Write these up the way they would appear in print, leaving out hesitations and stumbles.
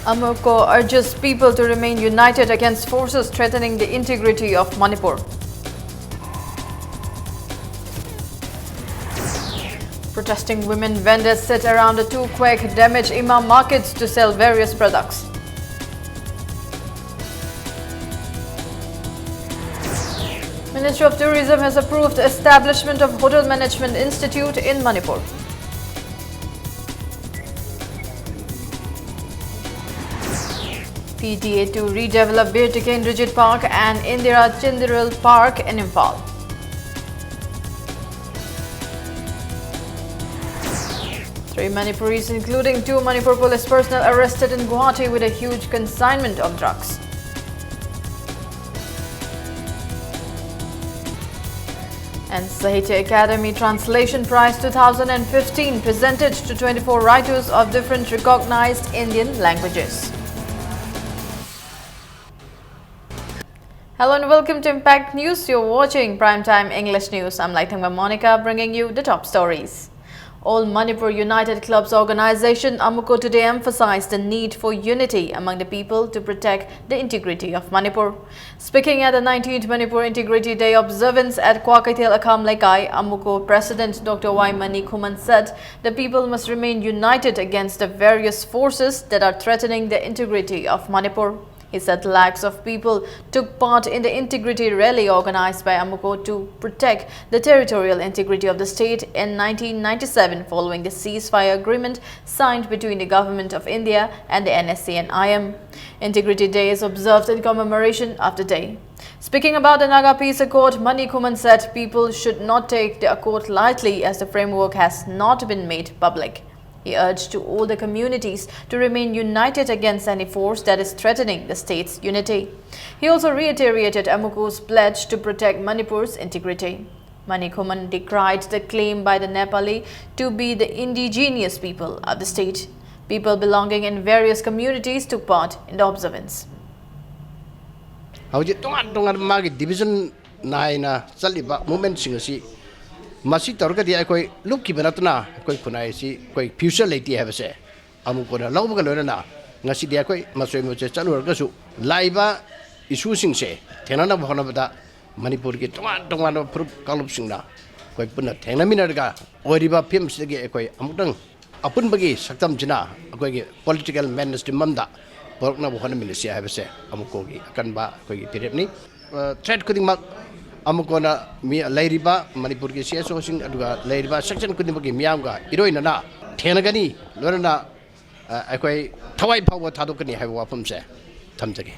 Amuko urges people to remain united against forces threatening the integrity of Manipur. Protesting women vendors sit around the two quake damaged Imam markets to sell various products. Ministry of Tourism has approved establishment of Hotel Management Institute in Manipur. PTA to redevelop Bir Tiken Rigid Park and Indira Chindiral Park in Imphal. Three Manipuris, including two Manipur police personnel, arrested in Guwahati with a huge consignment of drugs. And Sahitya Academy Translation Prize 2015 presented to 24 writers of different recognized Indian languages. Hello and welcome to Impact News. You're watching Primetime English News. I'm Laithangma Monica, bringing you the top stories. All Manipur United Clubs organization Amuko today emphasized the need for unity among the people to protect the integrity of Manipur. Speaking at the 19th Manipur Integrity Day observance at Kwakaithel Akham Laikai, Amuko President Dr. Y. Mani Khuman said the people must remain united against the various forces that are threatening the integrity of Manipur. He said lakhs of people took part in the integrity rally organized by Amuko to protect the territorial integrity of the state in 1997 following the ceasefire agreement signed between the Government of India and the NSC and IM. Integrity Day is observed in commemoration of the day. Speaking about the Naga Peace Accord, Mani Khuman said people should not take the accord lightly as the framework has not been made public. He urged to all the communities to remain united against any force that is threatening the state's unity. He also reiterated Amuko's pledge to protect Manipur's integrity. Mani Khuman decried the claim by the Nepali to be the indigenous people of the state. People belonging in various communities took part in the observance. Division 9 movement Masi Torgadi, I look Kibanatana, Quake future lady have a say. Amukona Lobalona, Nasidiakoi, Masimo Chanuagasu, Laiba is using say, Tenana Honavada, Manipur get don't want to prove Kalupsina, Quake Puna, Tenaminaga, Oriba Pims the Gay, Amutang, Apunbagi, Saktam Jina, a political madness to Manda, Porkna Honamilia have a say, Amukogi, Kanba, Quake Piripni, threat cutting mark. Amukona mi Lairiba, Manipur ki CSO sing aduga Lairiba section kudimagi miamga iroinana thenagani lorana akoi thawai phawa thadokani haiwa pumse thamjagi.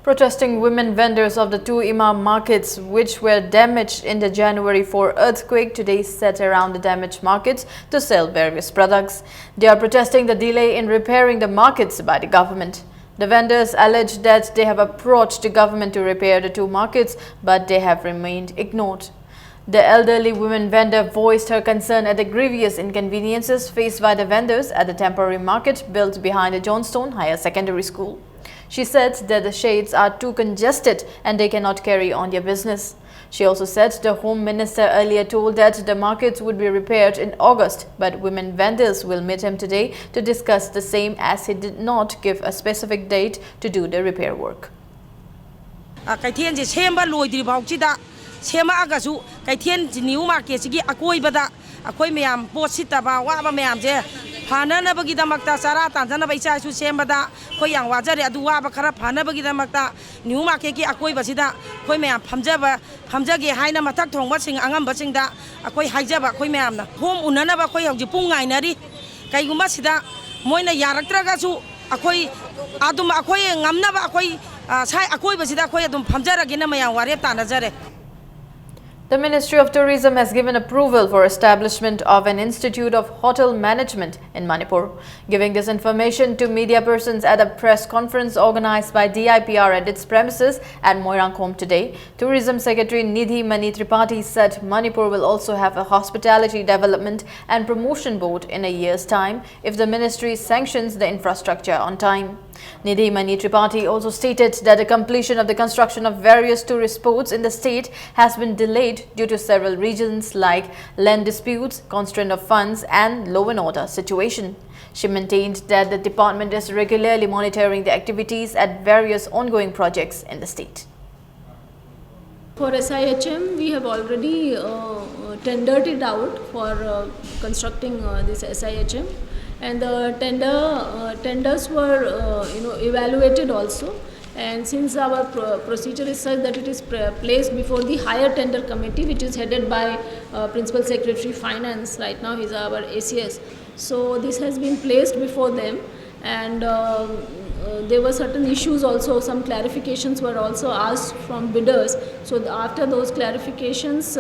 Protesting women vendors of the two Imam markets which were damaged in the January 4 earthquake today sat around the damaged markets to sell various products. They are protesting the delay in repairing the markets by the government. The vendors allege that they have approached the government to repair the two markets, but they have remained ignored. The elderly woman vendor voiced her concern at the grievous inconveniences faced by the vendors at the temporary market built behind the Johnstone Higher Secondary School. She said that the shades are too congested and they cannot carry on their business. She also said the Home Minister earlier told that the markets would be repaired in August, but women vendors will meet him today to discuss the same as he did not give a specific date to do the repair work. Fanabagidamata Sara Tanzana Baisa Sembada, Koyang Wazari Aduaba Kara Fanabagidamata, New Makeki Akoi Basida, Koyam Pamjaba, Pamjagi Haina Matak, watching Angam Basinda, Akoi Hajaba, Koyam, Home Unanaba Koyam Jipunga Inari, Kayumasida, Moina Yaratragasu, Akoi Adum Akoi, Ngamnaba Akoi, Sai Akoi Basida Koyadum Pamjara Ginamaya Wareta Nazare. The Ministry of Tourism has given approval for establishment of an Institute of Hotel Management in Manipur. Giving this information to media persons at a press conference organized by DIPR at its premises at Moirangkom today, Tourism Secretary Nidhi Mani Tripathi said Manipur will also have a Hospitality Development and Promotion Board in a year's time if the ministry sanctions the infrastructure on time. Nidhi Mani Tripathi also stated that the completion of the construction of various tourist spots in the state has been delayed due to several reasons like land disputes, constraint of funds and law and order situation. She maintained that the department is regularly monitoring the activities at various ongoing projects in the state. For SIHM, we have already tendered it out for constructing this SIHM, and the tenders were evaluated also. And since our procedure is such that it is placed before the higher tender committee, which is headed by Principal Secretary Finance, right now he is our ACS. So this has been placed before them, and there were certain issues also, some clarifications were also asked from bidders. So after those clarifications,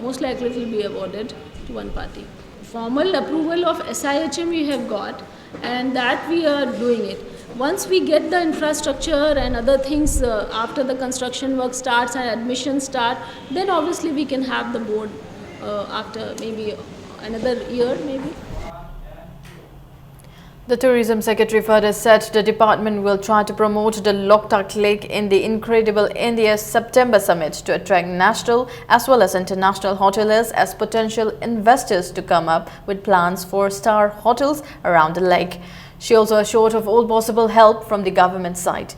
most likely it will be awarded to one party. Formal approval of SIHM we have got, and that we are doing it. Once we get the infrastructure and other things, after the construction work starts and admission start, then obviously we can have the board after maybe another year maybe. The Tourism Secretary further said the department will try to promote the Loktak Lake in the Incredible India September Summit to attract national as well as international hoteliers as potential investors to come up with plans for star hotels around the lake. She also assured of all possible help from the government side.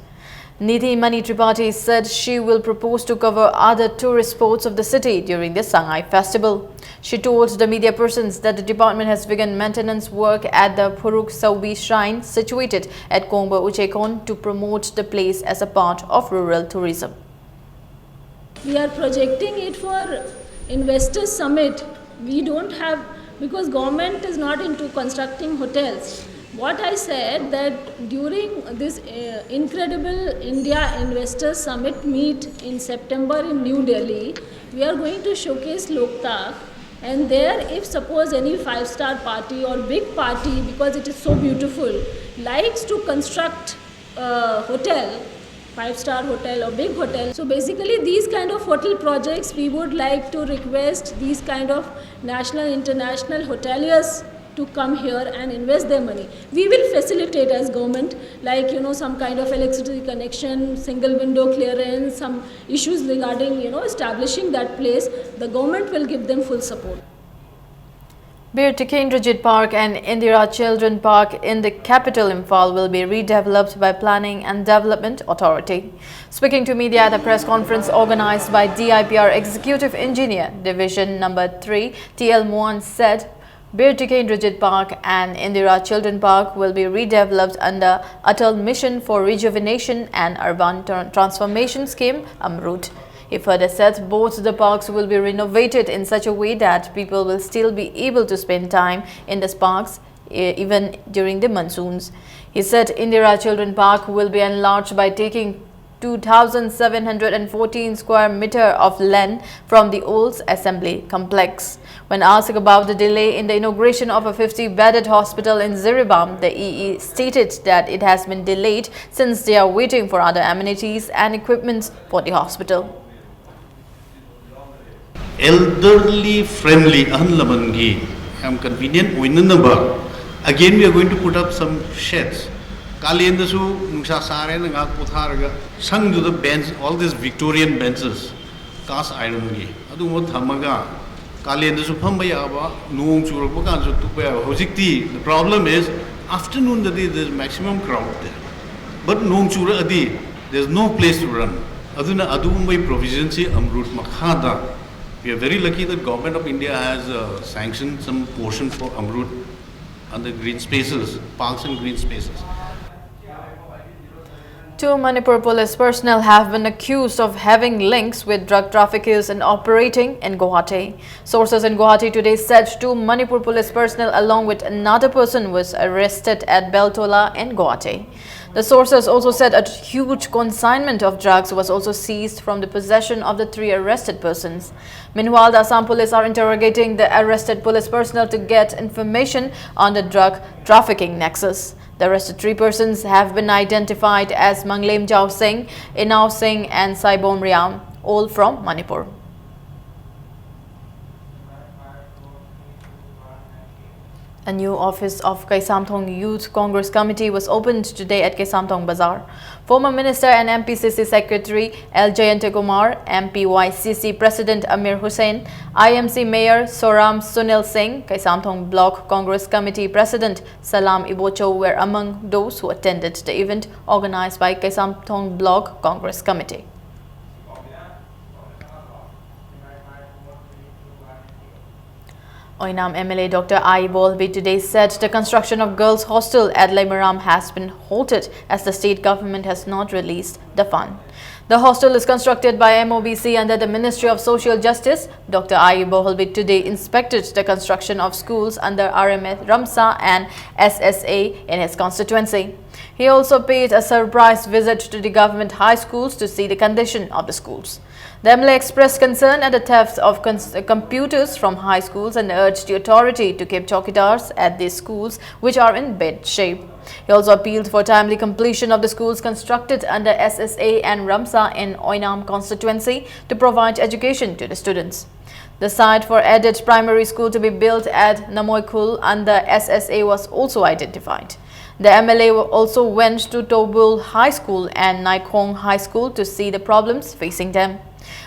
Nidhi Mani Tripathi said she will propose to cover other tourist spots of the city during the Sangai festival. She told the media persons that the department has begun maintenance work at the Phuruk Saubi shrine situated at Kongba Uchekon to promote the place as a part of rural tourism. We are projecting it for Investors Summit. We don't have, because government is not into constructing hotels. What I said that during this Incredible India Investors Summit meet in September in New Delhi, we are going to showcase Loktak, and there if suppose any five-star party or big party, because it is so beautiful, likes to construct a hotel, five-star hotel or big hotel. So basically these kind of hotel projects, we would like to request these kind of national, international hoteliers to come here and invest their money. We will facilitate as government, like some kind of electricity connection, single window clearance, some issues regarding establishing that place. The government will give them full support. Bir Tikendrajit Park and Indira Children Park in the capital Imphal will be redeveloped by Planning and Development Authority. Speaking to media at a press conference organized by DIPR Executive Engineer Division Number 3, TL Mohan said, Bir Tikendrajit Park and Indira Children Park will be redeveloped under Atal Mission for Rejuvenation and Urban Transformation Scheme Amrut. He further said both the parks will be renovated in such a way that people will still be able to spend time in the parks even during the monsoons. He said Indira Children Park will be enlarged by taking 2,714 square meter of land from the old assembly complex. When asked about the delay in the inauguration of a 50-bedded hospital in Ziribam, the EE stated that it has been delayed since they are waiting for other amenities and equipment for the hospital. Elderly friendly Anlamangi, convenient number. Again, we are going to put up some sheds. Kalendasu, Nusha Sare, Nanga Putharaga, sung to the bench, all these Victorian benches, cast iron. Adu Hamaga, Kalendasu Pambayaba, Noong Churapakan, Tupaya, Hojikti. The problem is, afternoon the day there's maximum crowd there. But Noong Chura Adi, there's no place to run. Aduna Adumbai proficiency Amrut Makhada. We are very lucky that Government of India has sanctioned some portion for Amrut and the green spaces, parks and green spaces. Two Manipur police personnel have been accused of having links with drug traffickers and operating in Guwahati. Sources in Guwahati today said two Manipur police personnel along with another person was arrested at Beltola in Guwahati. The sources also said a huge consignment of drugs was also seized from the possession of the three arrested persons. Meanwhile, the Assam police are interrogating the arrested police personnel to get information on the drug trafficking nexus. The arrested three persons have been identified as Manglem Jao Singh, Inao Singh and Saibom Riam, all from Manipur. A new office of Kaisamthong Youth Congress Committee was opened today at Kaisamthong Bazaar. Former Minister and MPCC Secretary L. Jayantakumar, MPYCC President Amir Hussain, IMC Mayor Soram Sunil Singh, Kaisamthong Block Congress Committee President Salam Ibocho were among those who attended the event organized by Kaisamthong Block Congress Committee. Oinam MLA Dr. I. Bolby today said the construction of girls' hostel at Laimaram has been halted as the state government has not released the fund. The hostel is constructed by MOBC under the Ministry of Social Justice. Dr. I. Bolby today inspected the construction of schools under RMS Ramsa and SSA in his constituency. He also paid a surprise visit to the government high schools to see the condition of the schools. The MLA expressed concern at the theft of computers from high schools and urged the authority to keep chowkidars at these schools which are in bad shape. He also appealed for timely completion of the schools constructed under SSA and Ramsa in Oinam constituency to provide education to the students. The site for added primary school to be built at Namoikul under SSA was also identified. The MLA also went to Tobul High School and Naikong High School to see the problems facing them.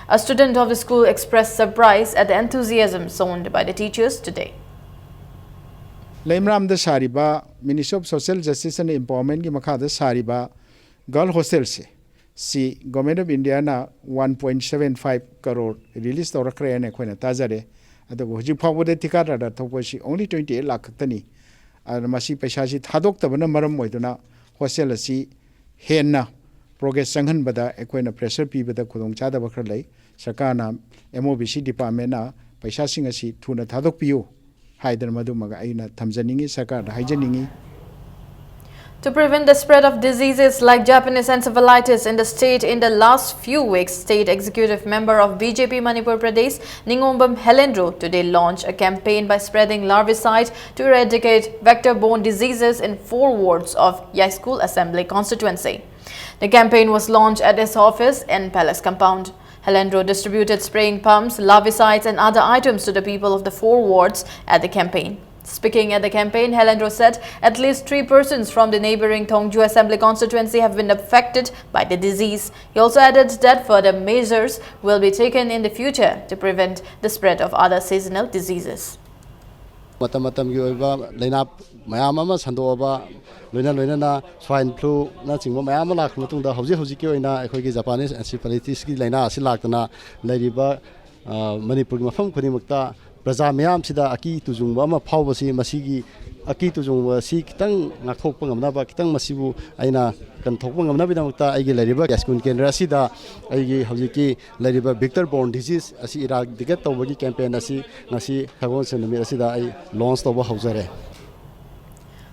A student of the school expressed surprise at the enthusiasm shown by the teachers today. Laimaram da Sariba, Ministry of Social Justice and Empowerment ki makha da Sariba girl hostel se Government of India na 1.75 crore release to rakre ne khona tajare adago hoji phawde tikara da thoposi only 28 lakh tani masi paisa si thadok tabana maram moiduna hostel si henna progress sanghan bada ekoina pressure pi bada khudong chada bakra lai sarkana MOBC department na paisa sing asi thuna thadok piu haidar madu maga aina thamjaningi sarkar da haijaningi. To prevent the spread of diseases like Japanese encephalitis in the state in the last few weeks, State Executive Member of BJP Manipur Pradesh, Ningombam Helendro, today launched a campaign by spreading larvicide to eradicate vector-borne diseases in 4 wards of Yaiskul Assembly constituency. The campaign was launched at his office in Palace Compound. Helendro distributed spraying pumps, larvicides and other items to the people of the 4 wards at the campaign. Speaking at the campaign, Helendro said at least 3 persons from the neighboring Thongju Assembly constituency have been affected by the disease. He also added that further measures will be taken in the future to prevent the spread of other seasonal diseases. Loina swine flu na chingwa mayam lak matungda hauji ki oina ekhoi Japanese encephalitis ki laina asi laktana lairiba Manipur mafam khuni mukta praja mayam sida aki tujungwa ma phawbasi masigi aki tujungwa si kitang ngakhokpa ngamna ba kitang masibu aina kan thokpa ngamna bidamukta aigi lairiba gaskun kendra sida aigi hauji lairiba vector borne disease asi eradicate tawbagi campaign asi ngasi hagon senami asida ai launch tawba haujare.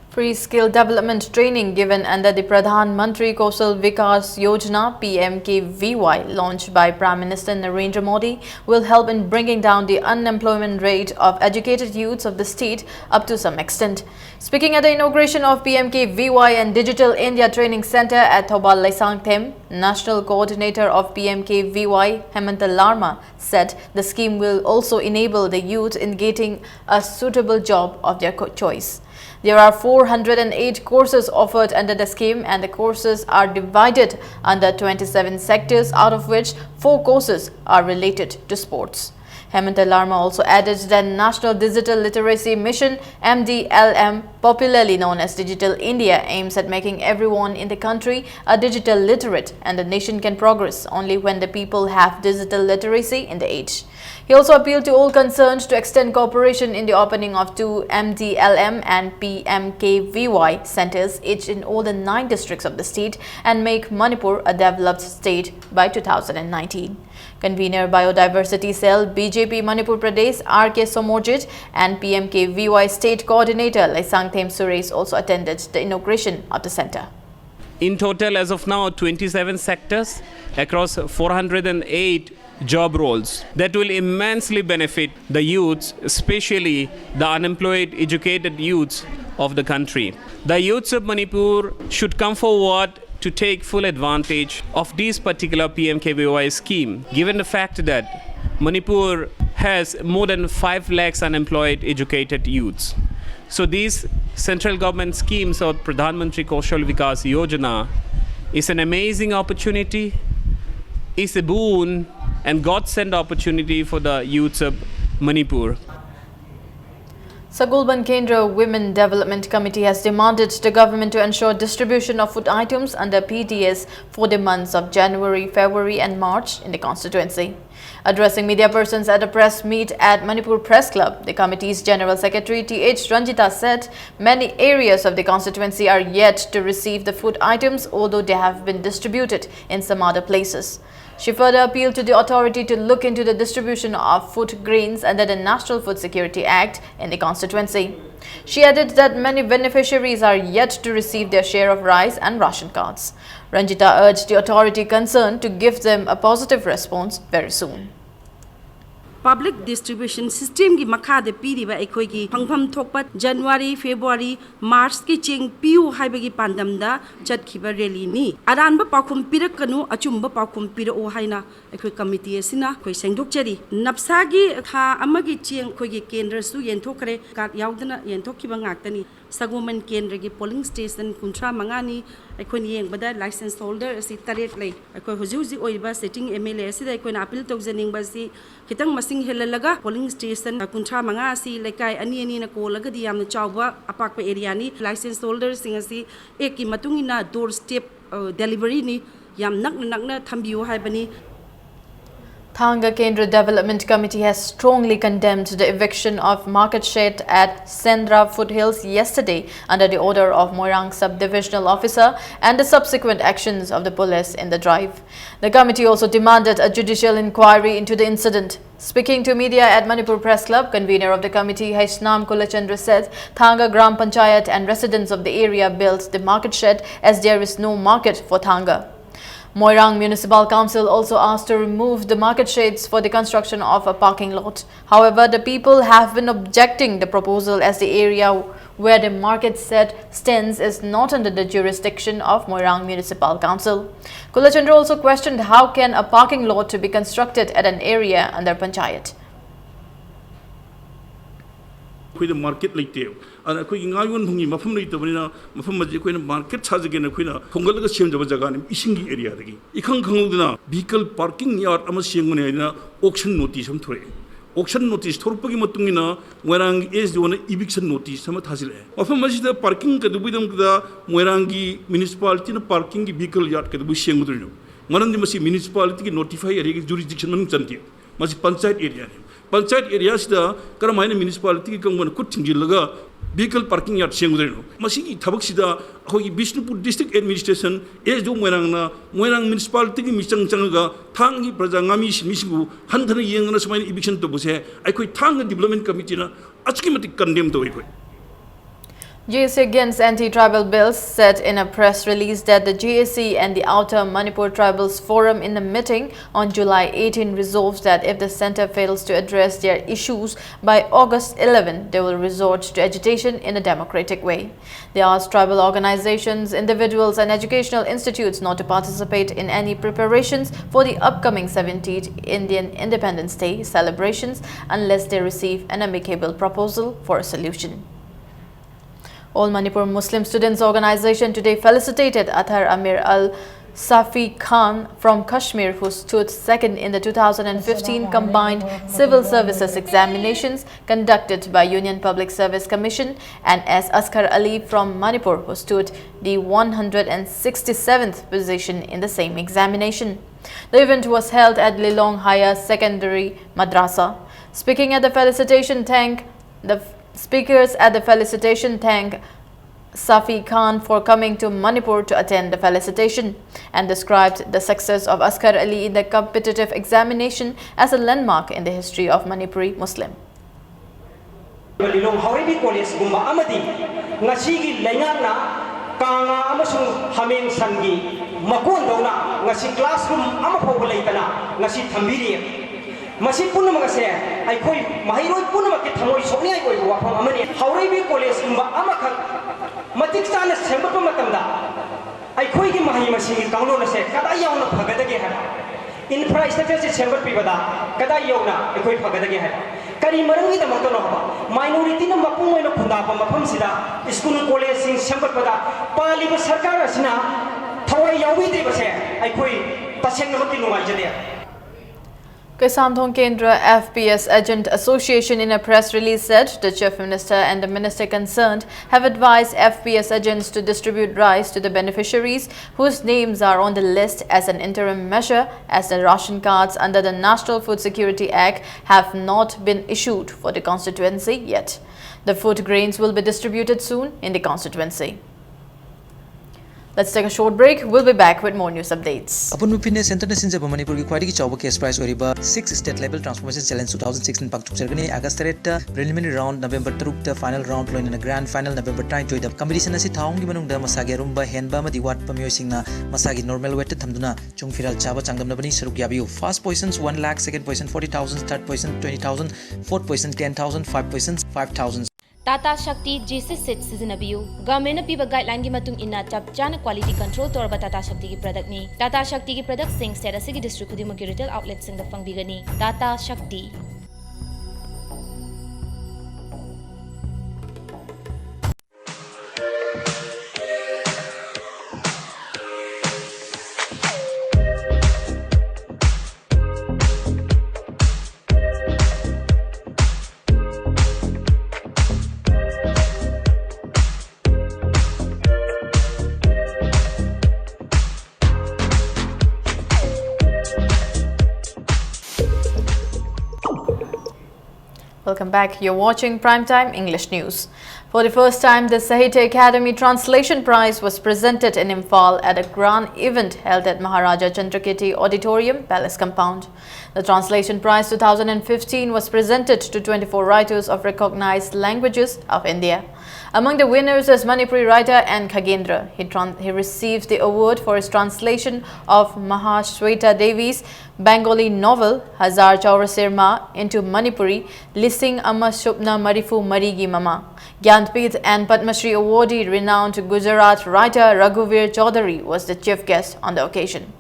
Free skill development training given under the Pradhan Mantri Kaushal Vikas Yojana PMKVY launched by Prime Minister Narendra Modi will help in bringing down the unemployment rate of educated youths of the state up to some extent. Speaking at the inauguration of PMKVY and Digital India Training Center at Thobal Laisangthem, National Coordinator of PMKVY Hemanta Larma said the scheme will also enable the youth in getting a suitable job of their choice. There are 408 courses offered under the scheme and the courses are divided under 27 sectors, out of which 4 courses are related to sports. Hemanta Larma also added that National Digital Literacy Mission MDLM, popularly known as Digital India, aims at making everyone in the country a digital literate, and the nation can progress only when the people have digital literacy in the age. He also appealed to all concerned to extend cooperation in the opening of 2 MDLM and PMKVY centers, each in all the 9 districts of the state, and make Manipur a developed state by 2019. Convener Biodiversity Cell BJP Manipur Pradesh RK Somojit and PMKVY State Coordinator Laisangthem Suresh also attended the inauguration of the center. In total, as of now, 27 sectors across 408 job roles that will immensely benefit the youths, especially the unemployed educated youths of the country. The youths of Manipur should come forward to take full advantage of this particular PMKVY scheme, given the fact that Manipur has more than 5 lakhs unemployed educated youths. So these central government schemes of Pradhan Mantri Kaushal Vikas Yojana is an amazing opportunity, is a boon and God-sent opportunity for the youths of Manipur. Sagulban Kendra Women Development Committee has demanded the government to ensure distribution of food items under PDS for the months of January, February and March in the constituency. Addressing media persons at a press meet at Manipur Press Club, the committee's General Secretary T.H. Ranjita said many areas of the constituency are yet to receive the food items, although they have been distributed in some other places. She further appealed to the authority to look into the distribution of food grains under the National Food Security Act in the constituency. She added that many beneficiaries are yet to receive their share of rice and ration cards. Ranjita urged the authority concerned to give them a positive response very soon. Public distribution system ki makha de piriba ekoi ki phangpham thokpa January, February, March ki cheng piu haibagi pandamda chatkhiba rally ni aranba pakhum pirakanu achumba pakhum pirao haina ekoi committee asina khoi sengdokchari napsa gi kha amagi cheng khoi gi kendra su yenthokre ka yaudana yenthokhiba ngaktani Saguman Kendra gi polling station kuntra mangani ekoi yeng bada license holder asi taret lei ekoi hujuji oiba sitting MLA asida ekoi na appeal tokjaning ba si kitang masing helalaga polling station kuntra manga si lekai ani na kolaga di yamna chawba apakpa area ni license holder singa si eki matungina doorstep delivery ni yam nakna thambiu haibani. Thanga Kendra Development Committee has strongly condemned the eviction of market shed at Sendra Foothills yesterday under the order of Moirang Sub-Divisional Officer and the subsequent actions of the police in the drive. The committee also demanded a judicial inquiry into the incident. Speaking to media at Manipur Press Club, convener of the committee Haishnam Kulachandra said Thanga Gram Panchayat and residents of the area built the market shed as there is no market for Thanga. Moirang Municipal Council also asked to remove the market sheds for the construction of a parking lot. However, the people have been objecting the proposal as the area where the market shed stands is not under the jurisdiction of Moirang Municipal Council. Kulachandra also questioned how can a parking lot to be constructed at an area under Panchayat. The market later, and a quick iron hung mafum later, mafum market Sazagan, Pongal Shem Javagan, Ishingi area. Ikan Kanguna, vehicle parking yard, Amasianguna, auction notice on tray. Auction notice, Torpagi Matungina, Werang is the one eviction notice, Samatazile. Often the parking at the Widam the Werangi municipality parking vehicle yard at the Bushangudu. One of the municipality notify a jurisdiction on Santi, Masi Pansite area. Panchayat areas the Karamaina municipality can one cutting Jilaga vehicle parking yard Shangudu. Masiki Tabaksida, Hogi Bishnupur district administration, is do Weranga, Werang municipality, Mishang Changa, Tangi Prazangami, Mishu, Hunter Yang eviction to Bose. I quit Tanga Development Committee, Achkimatic condemned to equate. GSC against anti-tribal bills said in a press release that the GSC and the Outer Manipur Tribals Forum in the meeting on July 18 resolved that if the centre fails to address their issues by August 11, they will resort to agitation in a democratic way. They asked tribal organizations, individuals and educational institutes not to participate in any preparations for the upcoming 17th Indian Independence Day celebrations unless they receive an amicable proposal for a solution. All Manipur Muslim Students Organization today felicitated Athar Amir Al-Safi Khan from Kashmir, who stood second in the 2015 combined civil services examinations conducted by Union Public Service Commission, and S. Askar Ali from Manipur, who stood the 167th position in the same examination. The event was held at Lilong Higher Secondary Madrasa. Speaking at the felicitation thank Speakers at the felicitation thanked Safi Khan for coming to Manipur to attend the felicitation and described the success of Askar Ali in the competitive examination as a landmark in the history of Manipuri Muslim. Masih pun nama saya, koi mahiroi pun nama kita thamoi sokni koi wafam amani. Haurabi college kumba amakak matik sana sempat pematam dah. Koi ki mahi masih kanglo nase kada yaw na phagada ke hai. Infrastructure se sempat pi bada kada yaw na koi phagada ke hai. kari marangi da makto no ba minority na mapung oi no khunda ba mafam sida school college sing sempat pada pali ba sarkar asina thawai yawi de ba se ai khoi taseng na maki nungai jade Kisamthong Kendra FPS Agent Association in a press release said the Chief Minister and the Minister concerned have advised FPS agents to distribute rice to the beneficiaries whose names are on the list as an interim measure, as the ration cards under the National Food Security Act have not been issued for the constituency yet. The food grains will be distributed soon in the constituency. Let's take a short break. We'll be back with more news updates. Upon Mupine Center Sinja Manipur Quality Chauba Case Prize Oriba 6 State Level Transformation Challenge 2016 Paktuk Cergani August preliminary round November 3 final round loin in a grand final November 9 the competition asi thaung gi manung da masagi rumba henba ma diwat pamyo singna masagi normal weight thamduna chungfiral chaba changdam nabani saruk yabiu first positions 1 lakh, second position 40,000, third position 20,000, fourth position 10,000, fifth position 5,000. Tata Shakti G6 set Sizinabiu. Government piba guideline gi matung inna chap chana quality control torba Tata Shakti ki product ni. Tata Shakti ki product sing set asigi district khudimaki retail outlet sing da fangbigani. Tata Shakti. Welcome back. You're watching Primetime English News. For the first time, the Sahitya Academy Translation Prize was presented in Imphal at a grand event held at Maharaja Chandrakirti Auditorium, Palace Compound. The Translation Prize 2015 was presented to 24 writers of recognized languages of India. Among the winners is Manipuri writer N. Khagendra. He received the award for his translation of Mahashweta Devi's Bengali novel Hazar Chaurasir Ma into Manipuri, Lising Amma Shupna Marifu Marigi Mama. Gyanpith and Padma Shri awardee renowned Gujarat writer Raghuvir Chaudhary was the chief guest on the occasion.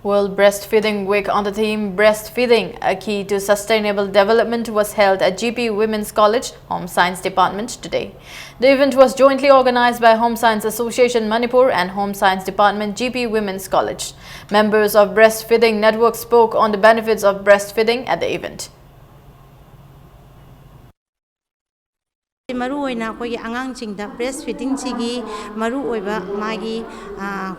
World Breastfeeding Week on the theme Breastfeeding, a Key to Sustainable Development was held at GP Women's College, Home Science Department today. The event was jointly organized by Home Science Association Manipur and Home Science Department GP Women's College. Members of Breastfeeding Network spoke on the benefits of breastfeeding at the event. Maru oina koi angang chingda breastfeeding chigi maru oiba magi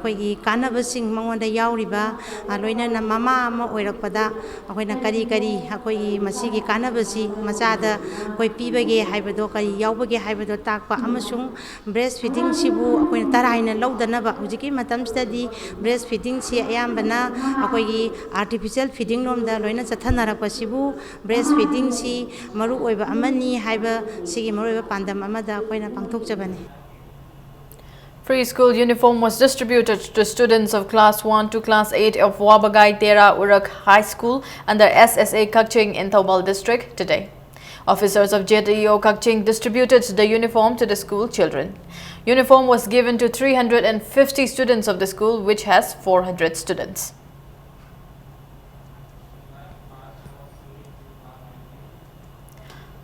koi kanaba sing mangonda yauriba loina na mama ama oirakpada akoina kari akoi masigi kanaba si machada koi pibage haibado kari yaubage haibado takpa amasung breastfeeding sibu akoina taraina laudanaba hujiki matam study breastfeeding si ayambana akoi artificial feeding nomda loina chathanarapa sibu breastfeeding si maru oiba amani haiba sigi maru Free school uniform was distributed to students of Class 1 to Class 8 of Wabagai Tera Urak High School under SSA Kakching in Thoubal district today. Officers of JTEO Kakching distributed the uniform to the school children. Uniform was given to 350 students of the school, which has 400 students.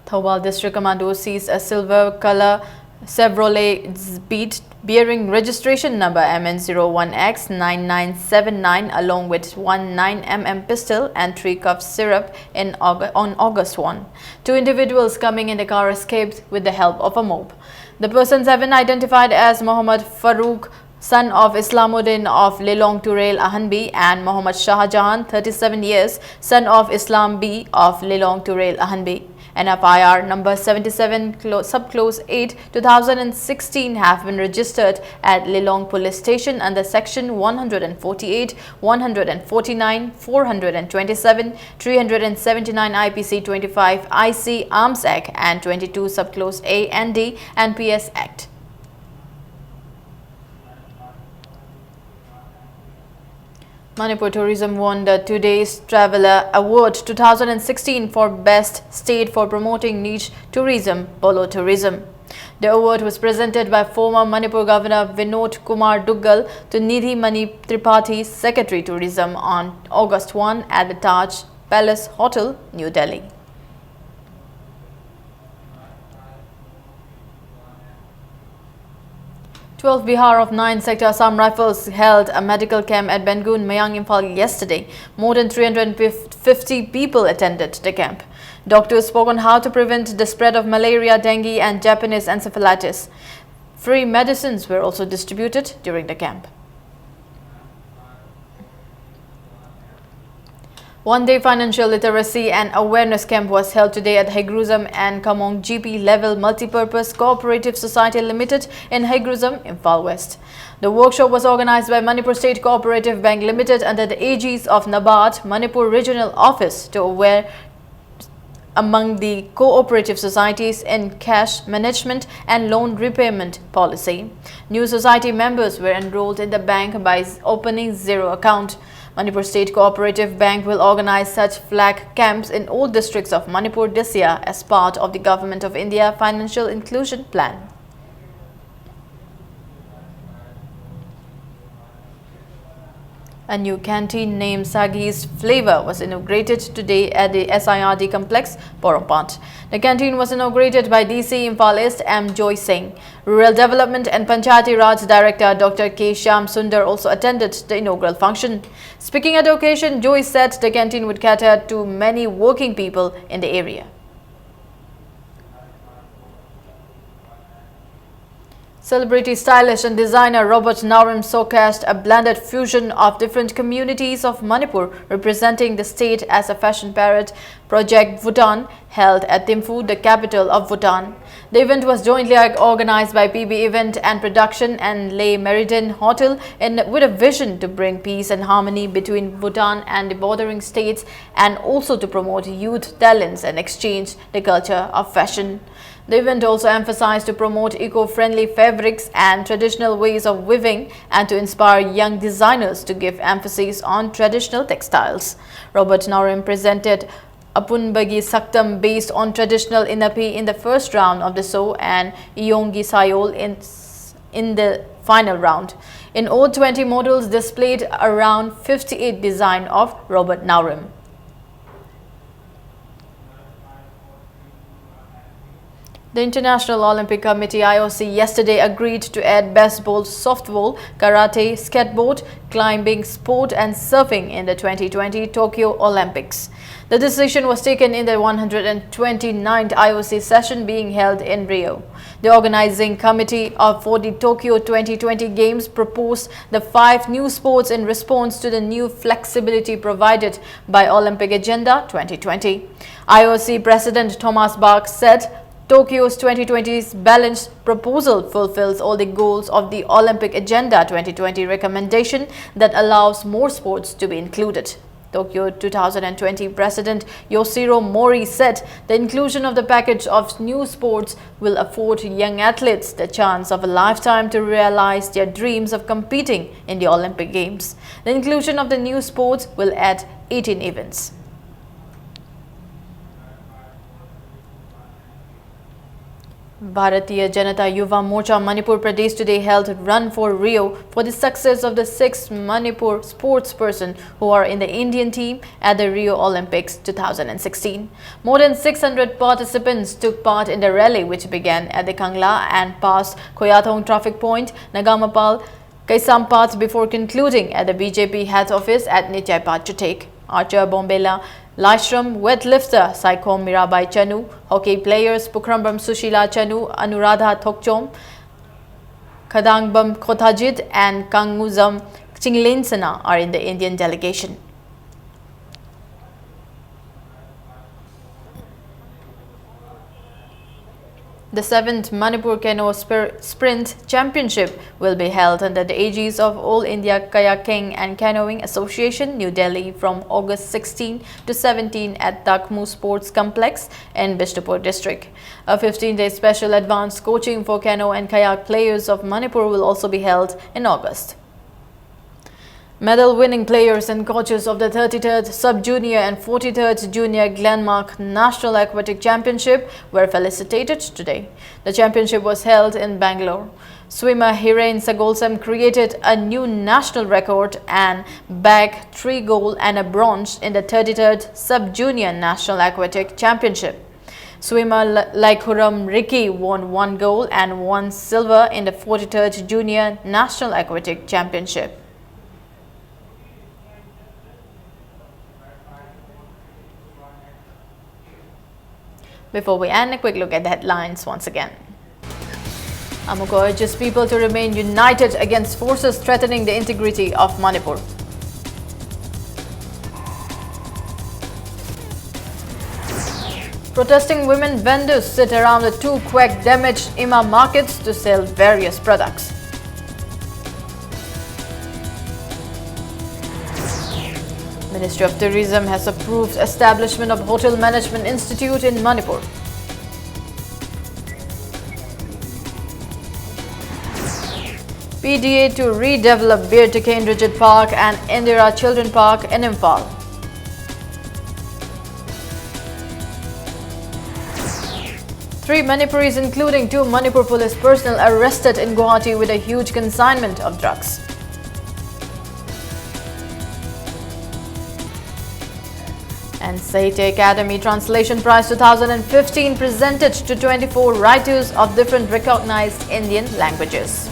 Thoubal District Commando seized a silver color Chevrolet Beat bearing registration number MN01X9979 along with 19mm pistol and 3 cups syrup on August 1. 2 individuals coming in the car escaped with the help of a mob. The persons have been identified as Muhammad Farooq, son of Islamuddin of Lilong Turel Ahanbi, and Muhammad Shahjahan, 37 years, son of Islam B of Lilong Turel Ahanbi. NFIR number 77 subclose 8 2016 have been registered at Lilong Police Station under section 148, 149, 427, 379 IPC 25 IC Arms Act and 22 subclose A and D and PS Act. Manipur Tourism won the Today's Traveller Award 2016 for Best State for Promoting Niche Tourism, Polo Tourism. The award was presented by former Manipur Governor Vinod Kumar Duggal to Nidhi Mani Tripathi, Secretary Tourism, on August 1 at the Taj Palace Hotel, New Delhi. Bihar of 9 Sector Assam Rifles held a medical camp at Bengun, Mayang, Imphal yesterday. More than 350 people attended the camp. Doctors spoke on how to prevent the spread of malaria, dengue and Japanese encephalitis. Free medicines were also distributed during the camp. One-day financial literacy and awareness camp was held today at Haiguruzam and Kamong GP Level Multipurpose Cooperative Society Limited in Haiguruzam, Imphal West. The workshop was organized by Manipur State Cooperative Bank Limited under the aegis of NABARD, Manipur Regional Office, to aware among the cooperative societies in cash management and loan repayment policy. New society members were enrolled in the bank by opening zero account. Manipur State Cooperative Bank will organize such flag camps in all districts of Manipur this year as part of the Government of India Financial Inclusion Plan. A new canteen named Sagi's Flavor was inaugurated today at the SIRD complex, Porompat. The canteen was inaugurated by DC Imphal East M. Joy Singh. Rural Development and Panchayati Raj Director Dr. K. Shyam Sundar also attended the inaugural function. Speaking at the occasion, Joy said the canteen would cater to many working people in the area. Celebrity stylist and designer Robert Naurim showcased a blended fusion of different communities of Manipur representing the state as a fashion parade project Bhutan held at Thimphu, the capital of Bhutan. The event was jointly organized by PB Event and Production and Le Meridien Hotel with a vision to bring peace and harmony between Bhutan and the bordering states and also to promote youth talents and exchange the culture of fashion. The event also emphasized to promote eco-friendly fabrics and traditional ways of weaving and to inspire young designers to give emphasis on traditional textiles. Robert Naurim presented Apunbagi Saktam based on traditional Inapi in the first round of the show and Iyongi Sayol in the final round. In all, 20 models displayed around 58 designs of Robert Naurim. The International Olympic Committee IOC yesterday agreed to add baseball, softball, karate, skateboard, climbing, sport and surfing in the 2020 Tokyo Olympics. The decision was taken in the 129th IOC session being held in Rio. The organizing committee for the Tokyo 2020 Games proposed the 5 new sports in response to the new flexibility provided by Olympic Agenda 2020. IOC President Thomas Bach said Tokyo's 2020's balanced proposal fulfills all the goals of the Olympic Agenda 2020 recommendation that allows more sports to be included. Tokyo 2020 President Yoshiro Mori said the inclusion of the package of new sports will afford young athletes the chance of a lifetime to realize their dreams of competing in the Olympic Games. The inclusion of the new sports will add 18 events. Bharatiya Janata Yuva Morcha Manipur Pradesh today held Run for Rio for the success of the 6 Manipur sportsperson who are in the Indian team at the Rio Olympics 2016. More than 600 participants took part in the rally, which began at the Kangla and passed Koyathong traffic point, Nagamapal, Kaisampath before concluding at the BJP head office at Nichaipat Chutek. Archer Bombela Lashram, weightlifter Saikom Mirabai Chanu, hockey players Pukrambam Sushila Chanu, Anuradha Thokchom, Khadangbam Khotajit and Kanguzam Chinglinsana are in the Indian delegation. The 7th Manipur Canoe Sprint Championship will be held under the aegis of All India Kayaking and Canoeing Association, New Delhi, from August 16 to 17 at Takmu Sports Complex in Bishnupur district. A 15-day special advanced coaching for canoe and kayak players of Manipur will also be held in August. Medal-winning players and coaches of the 33rd Sub-Junior and 43rd Junior Glenmark National Aquatic Championship were felicitated today. The championship was held in Bangalore. Swimmer Hiren Sagolsam created a new national record and bagged 3 gold and a bronze in the 33rd Sub-Junior National Aquatic Championship. Swimmer Laikhuram Ricky won 1 gold and 1 silver in the 43rd Junior National Aquatic Championship. Before we end, a quick look at the headlines once again. Amuko urges people to remain united against forces threatening the integrity of Manipur. Protesting women vendors sit around the 2 quake-damaged Ima markets to sell various products. Ministry of Tourism has approved establishment of Hotel Management Institute in Manipur. PDA to redevelop Bir Tekane Rigid Park and Indira Children Park in Imphal. Three Manipuris, including 2 Manipur police personnel, arrested in Guwahati with a huge consignment of drugs. And Sahitya Academy Translation Prize 2015 presented to 24 writers of different recognized Indian languages.